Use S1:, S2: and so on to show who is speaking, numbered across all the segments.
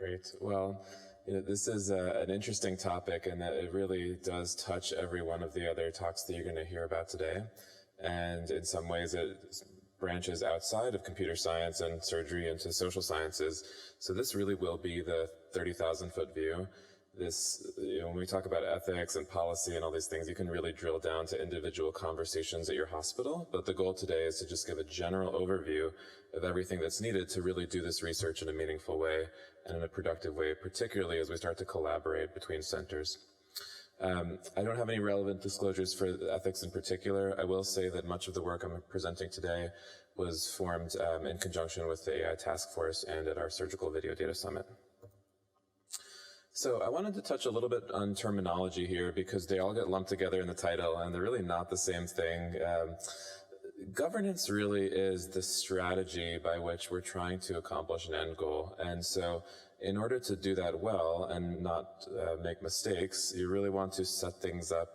S1: Great. Well, this is an interesting topic, and it really does touch every one of the other talks that you're going to hear about today. And in some ways, it branches outside of computer science and surgery into social sciences. So this really will be the 30,000-foot view. This, when we talk about ethics and policy and all these things, you can really drill down to individual conversations at your hospital. But the goal today is to just give a general overview of everything that's needed to really do this research in a meaningful way and in a productive way, particularly as we start to collaborate between centers. I don't have any relevant disclosures for ethics in particular. I will say that much of the work I'm presenting today was formed in conjunction with the AI Task Force and at our Surgical Video Data Summit. So I wanted to touch a little bit on terminology here because they all get lumped together in the title and they're really not the same thing. Governance really is the strategy by which we're trying to accomplish an end goal. And so in order to do that well and not make mistakes, you really want to set things up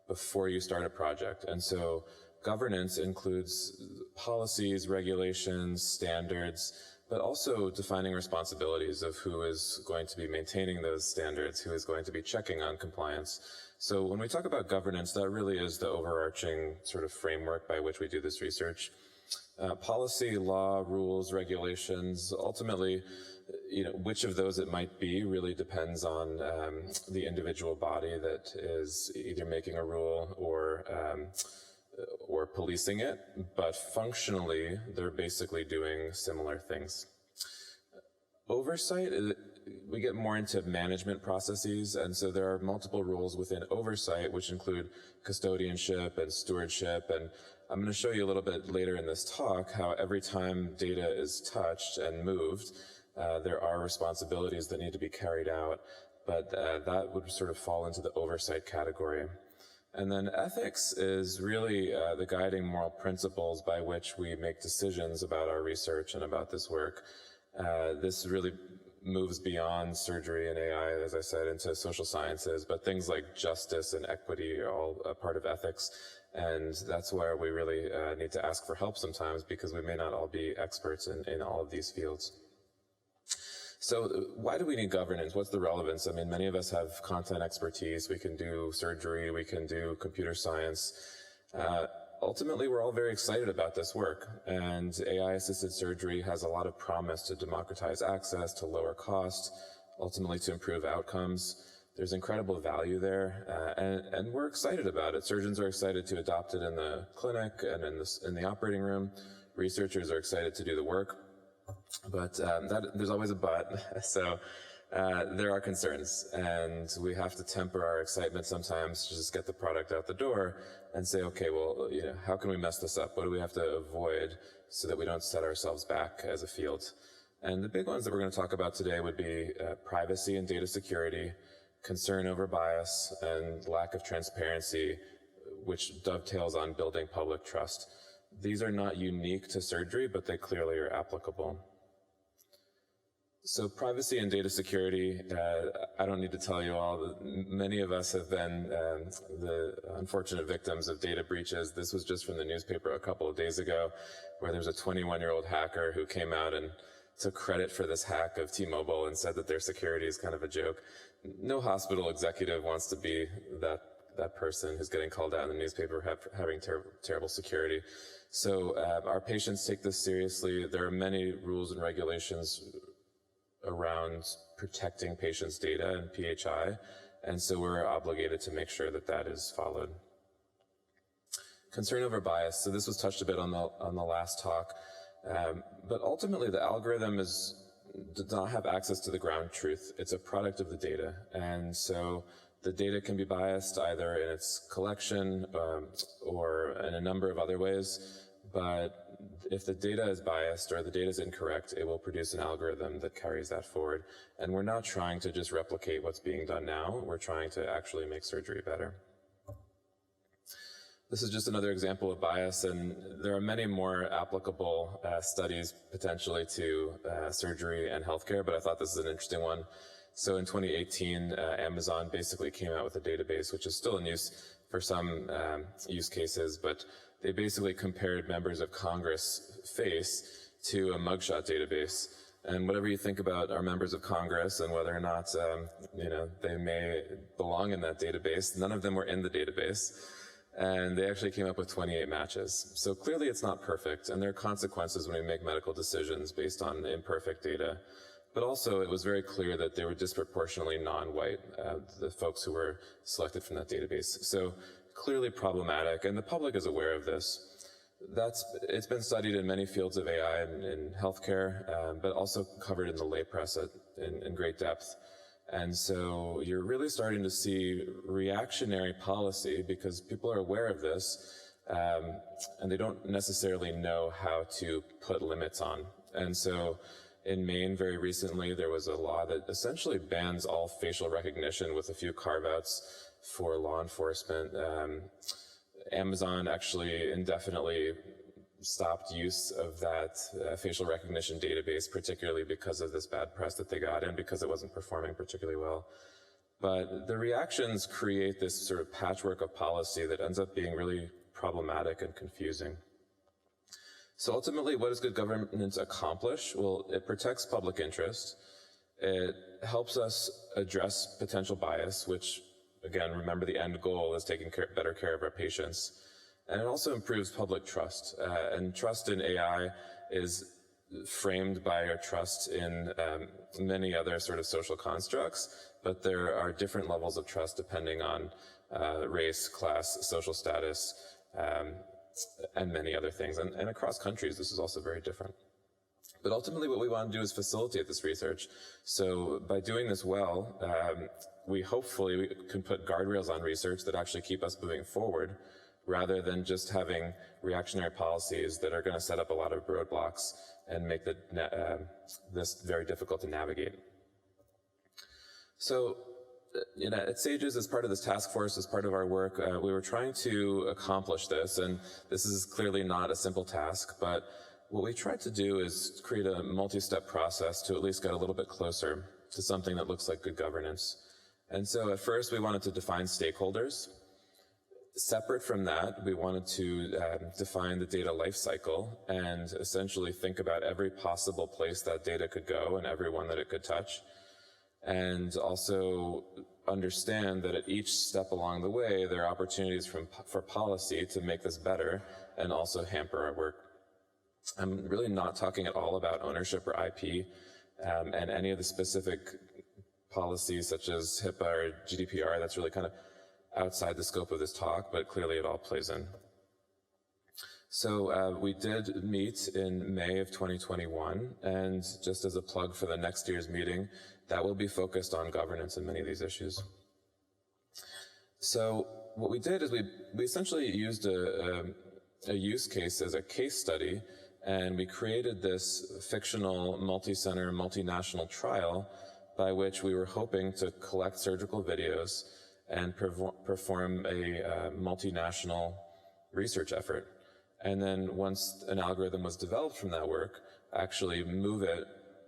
S1: before you start a project. And so governance includes policies, regulations, standards, but also defining responsibilities of who is going to be maintaining those standards, who is going to be checking on compliance. So when we talk about governance, that really is the overarching sort of framework by which we do this research. Policy, law, rules, regulations, ultimately, which of those it might be really depends on the individual body that is either making a rule or policing it, but functionally, they're basically doing similar things. Oversight, we get more into management processes, and so there are multiple roles within oversight, which include custodianship and stewardship, and I'm going to show you a little bit later in this talk how every time data is touched and moved, there are responsibilities that need to be carried out, but that would sort of fall into the oversight category. And then ethics is really the guiding moral principles by which we make decisions about our research and about this work. This really moves beyond surgery and AI, as I said, into social sciences, but things like justice and equity are all a part of ethics. And that's where we really need to ask for help sometimes because we may not all be experts in all of these fields. So why do we need governance? What's the relevance? I mean, many of us have content expertise. We can do surgery. We can do computer science. Ultimately, we're all very excited about this work. And AI-assisted surgery has a lot of promise to democratize access, to lower cost, ultimately to improve outcomes. There's incredible value there, and we're excited about it. Surgeons are excited to adopt it in the clinic and in the operating room. Researchers are excited to do the work. But there's always a but, so there are concerns, and we have to temper our excitement sometimes to just get the product out the door and say, okay, well, how can we mess this up? What do we have to avoid so that we don't set ourselves back as a field? And the big ones that we're going to talk about today would be privacy and data security, concern over bias, and lack of transparency, which dovetails on building public trust. These are not unique to surgery, but they clearly are applicable. So privacy and data security, I don't need to tell you all, many of us have been the unfortunate victims of data breaches. This was just from the newspaper a couple of days ago, where there's a 21-year-old hacker who came out and took credit for this hack of T-Mobile and said that their security is kind of a joke. No hospital executive wants to be that person who's getting called out in the newspaper having terrible security. So our patients take this seriously. There are many rules and regulations around protecting patients' data and PHI, and so we're obligated to make sure that that is followed. Concern over bias. So this was touched a bit on the last talk, but ultimately the algorithm does not have access to the ground truth. It's a product of the data, and so the data can be biased either in its collection or in a number of other ways, but if the data is biased or the data is incorrect, it will produce an algorithm that carries that forward. And we're not trying to just replicate what's being done now. We're trying to actually make surgery better. This is just another example of bias, and there are many more applicable studies potentially to surgery and healthcare, but I thought this is an interesting one. So in 2018, Amazon basically came out with a database, which is still in use for some use cases, but they basically compared members of Congress' face to a mugshot database. And whatever you think about our members of Congress and whether or not, they may belong in that database, none of them were in the database. And they actually came up with 28 matches. So clearly it's not perfect, and there are consequences when we make medical decisions based on imperfect data. But also it was very clear that they were disproportionately non-white, the folks who were selected from that database. So clearly problematic, and the public is aware of this. It's been studied in many fields of AI and in healthcare, but also covered in the lay press in great depth. And so you're really starting to see reactionary policy because people are aware of this, and they don't necessarily know how to put limits on. And so in Maine, very recently, there was a law that essentially bans all facial recognition with a few carve-outs for law enforcement. Amazon actually indefinitely stopped use of that facial recognition database, particularly because of this bad press that they got and because it wasn't performing particularly well. But the reactions create this sort of patchwork of policy that ends up being really problematic and confusing. So ultimately, what does good governance accomplish? Well, it protects public interest. It helps us address potential bias, which, again, remember the end goal is taking better care of our patients. And it also improves public trust. And trust in AI is framed by our trust in many other sort of social constructs, but there are different levels of trust depending on race, class, social status, and many other things. And across countries, this is also very different. But ultimately, what we want to do is facilitate this research. So by doing this well, we hopefully can put guardrails on research that actually keep us moving forward, rather than just having reactionary policies that are going to set up a lot of roadblocks and make this very difficult to navigate. So, at SAGES, as part of this task force, as part of our work, we were trying to accomplish this, and this is clearly not a simple task, but what we tried to do is create a multi-step process to at least get a little bit closer to something that looks like good governance. And so at first we wanted to define stakeholders. Separate from that, we wanted to define the data lifecycle and essentially think about every possible place that data could go and everyone that it could touch. And also understand that at each step along the way, there are opportunities for policy to make this better and also hamper our work. I'm really not talking at all about ownership or IP and any of the specific policies such as HIPAA or GDPR. That's really kind of outside the scope of this talk, but clearly it all plays in. So we did meet in May of 2021, and just as a plug for the next year's meeting, that will be focused on governance and many of these issues. So what we did is we essentially used a use case as a case study, and we created this fictional multi-center, multinational trial by which we were hoping to collect surgical videos and perform a multinational research effort. And then once an algorithm was developed from that work, actually move it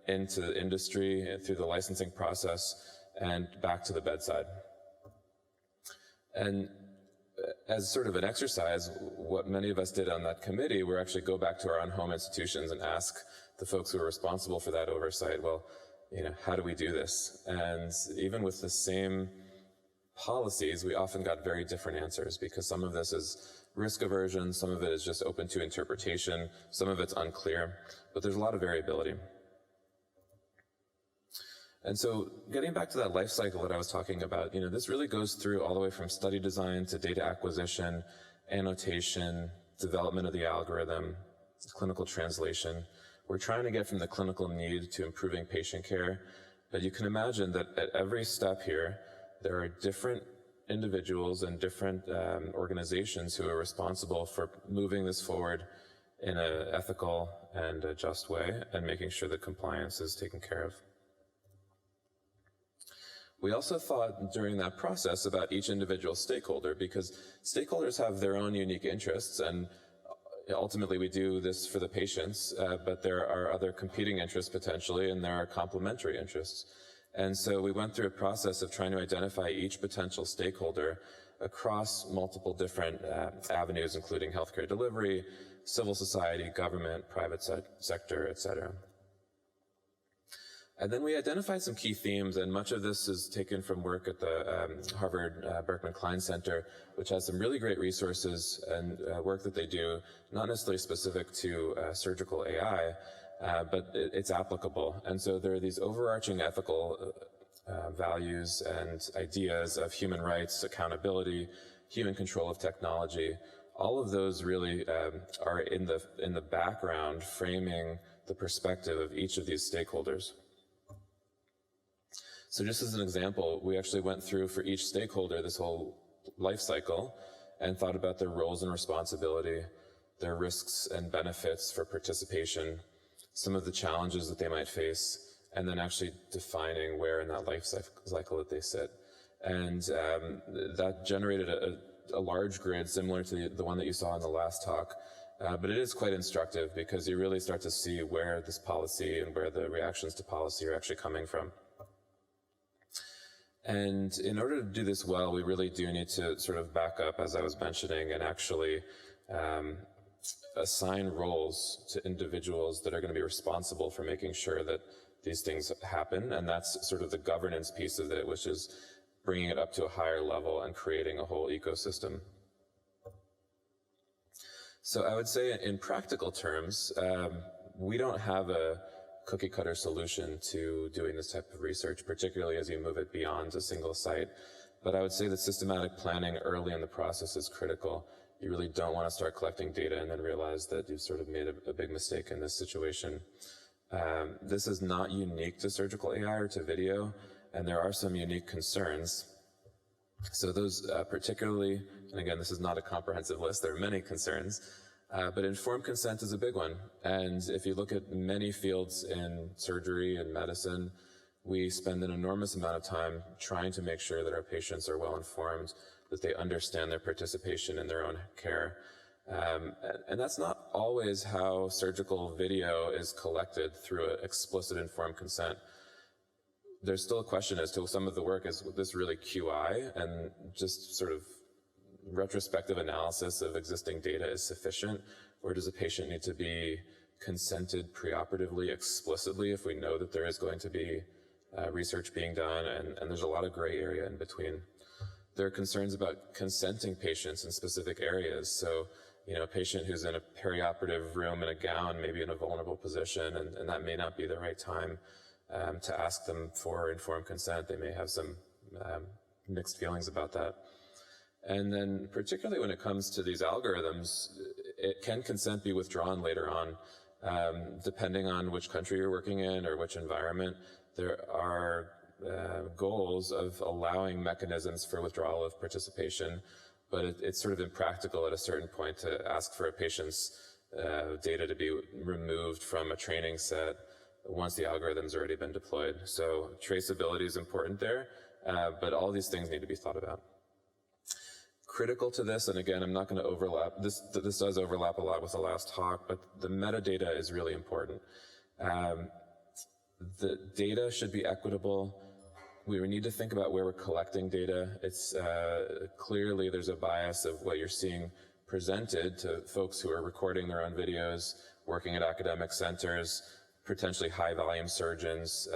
S1: into industry through the licensing process and back to the bedside. And as sort of an exercise, what many of us did on that committee were actually go back to our own home institutions and ask the folks who were responsible for that oversight, well, how do we do this? And even with the same policies, we often got very different answers because some of this is risk aversion, some of it is just open to interpretation, some of it's unclear, but there's a lot of variability. And so getting back to that life cycle that I was talking about, this really goes through all the way from study design to data acquisition, annotation, development of the algorithm, clinical translation. We're trying to get from the clinical need to improving patient care, but you can imagine that at every step here, there are different individuals and different organizations who are responsible for moving this forward in an ethical and a just way and making sure that compliance is taken care of. We also thought during that process about each individual stakeholder because stakeholders have their own unique interests, and ultimately we do this for the patients, but there are other competing interests potentially, and there are complementary interests. And so we went through a process of trying to identify each potential stakeholder across multiple different avenues, including healthcare delivery, civil society, government, private sector, et cetera. And then we identified some key themes, and much of this is taken from work at the Harvard Berkman Klein Center, which has some really great resources and work that they do, not necessarily specific to surgical AI, but it's applicable. And so there are these overarching ethical values and ideas of human rights, accountability, human control of technology. All of those really are in the background, framing the perspective of each of these stakeholders. So just as an example, we actually went through for each stakeholder this whole life cycle and thought about their roles and responsibility, their risks and benefits for participation, some of the challenges that they might face, and then actually defining where in that life cycle that they sit. And that generated a large grid similar to the one that you saw in the last talk. But it is quite instructive because you really start to see where this policy and where the reactions to policy are actually coming from. And in order to do this well, we really do need to sort of back up, as I was mentioning, and actually assign roles to individuals that are going to be responsible for making sure that these things happen. And that's sort of the governance piece of it, which is bringing it up to a higher level and creating a whole ecosystem. So I would say in practical terms, we don't have a cookie cutter solution to doing this type of research, particularly as you move it beyond a single site. But I would say that systematic planning early in the process is critical. You really don't want to start collecting data and then realize that you've sort of made a big mistake in this situation. This is not unique to surgical AI or to video, and there are some unique concerns. So those particularly, and again, this is not a comprehensive list, there are many concerns, but informed consent is a big one. And if you look at many fields in surgery and medicine, we spend an enormous amount of time trying to make sure that our patients are well informed, that they understand their participation in their own care. And that's not always how surgical video is collected through explicit informed consent. There's still a question as to some of the work, is this really QI, and just sort of retrospective analysis of existing data is sufficient, or does a patient need to be consented preoperatively explicitly if we know that there is going to be research being done, and there's a lot of gray area in between. There are concerns about consenting patients in specific areas. So, you know, a patient who's in a perioperative room in a gown may be in a vulnerable position, and that may not be the right time to ask them for informed consent. They may have some mixed feelings about that. And then particularly when it comes to these algorithms, can consent be withdrawn later on? Depending on which country you're working in or which environment, there are goals of allowing mechanisms for withdrawal of participation, but it's sort of impractical at a certain point to ask for a patient's data to be removed from a training set once the algorithm's already been deployed. So traceability is important there, but all these things need to be thought about. Critical to this, and again, I'm not going to overlap, this does overlap a lot with the last talk, but the metadata is really important. The data should be equitable. We need to think about where we're collecting data. It's clearly there's a bias of what you're seeing presented to folks who are recording their own videos, working at academic centers, potentially high volume surgeons,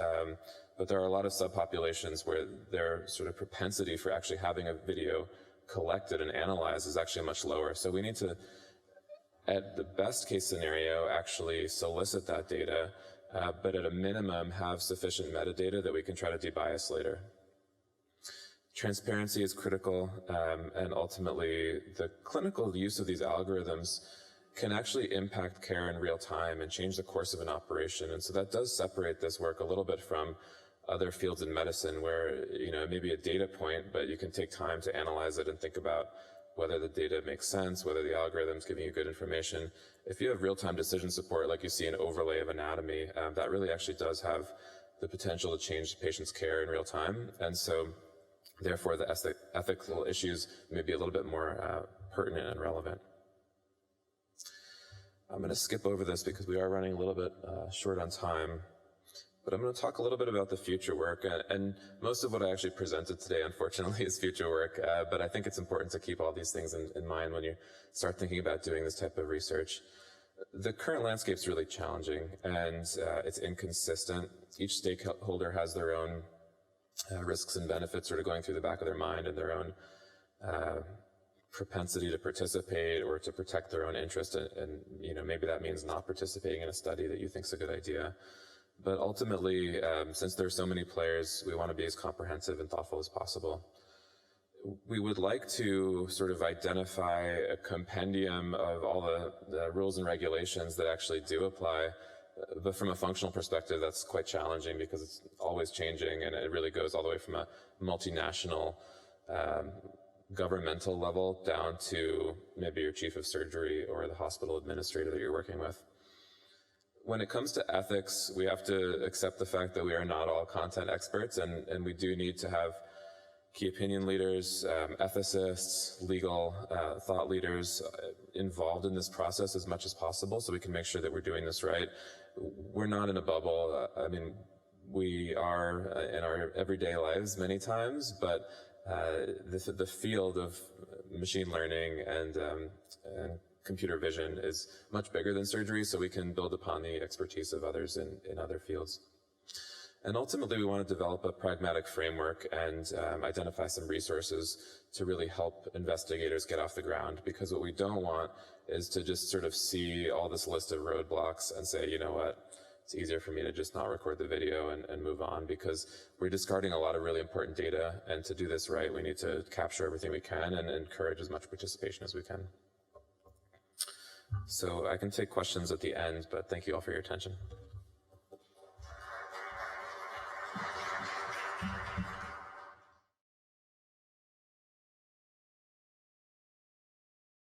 S1: but there are a lot of subpopulations where their sort of propensity for actually having a video collected and analyzed is actually much lower. So we need to, at the best case scenario, actually solicit that data, but at a minimum have sufficient metadata that we can try to debias later. Transparency is critical, and ultimately the clinical use of these algorithms can actually impact care in real time and change the course of an operation. And so that does separate this work a little bit from other fields in medicine where, you know, it may be a data point, but you can take time to analyze it and think about whether the data makes sense, whether the algorithm's giving you good information. If you have real-time decision support, like you see an overlay of anatomy, that really actually does have the potential to change the patient's care in real time. And so therefore the ethical issues may be a little bit more pertinent and relevant. I'm going to skip over this because we are running a little bit short on time. But I'm going to talk a little bit about the future work, and most of what I actually presented today, unfortunately, is future work, but I think it's important to keep all these things in mind when you start thinking about doing this type of research. The current landscape is really challenging, and it's inconsistent. Each stakeholder has their own risks and benefits sort of going through the back of their mind, and their own propensity to participate or to protect their own interest. And maybe that means not participating in a study that you think is a good idea. But ultimately, since there are so many players, we want to be as comprehensive and thoughtful as possible. We would like to sort of identify a compendium of all the rules and regulations that actually do apply, but from a functional perspective, that's quite challenging because it's always changing, and it really goes all the way from a multinational governmental level down to maybe your chief of surgery or the hospital administrator that you're working with. When it comes to ethics, we have to accept the fact that we are not all content experts, and we do need to have key opinion leaders, ethicists, legal thought leaders involved in this process as much as possible so we can make sure that we're doing this right. We're not in a bubble. I mean, we are in our everyday lives many times, but the field of machine learning and computer vision is much bigger than surgery, so we can build upon the expertise of others in other fields. And ultimately, we want to develop a pragmatic framework and identify some resources to really help investigators get off the ground, because what we don't want is to just sort of see all this list of roadblocks and say, you know what, it's easier for me to just not record the video and move on, because we're discarding a lot of really important data, and to do this right, we need to capture everything we can and encourage as much participation as we can. So I can take questions at the end, but thank you all for your attention.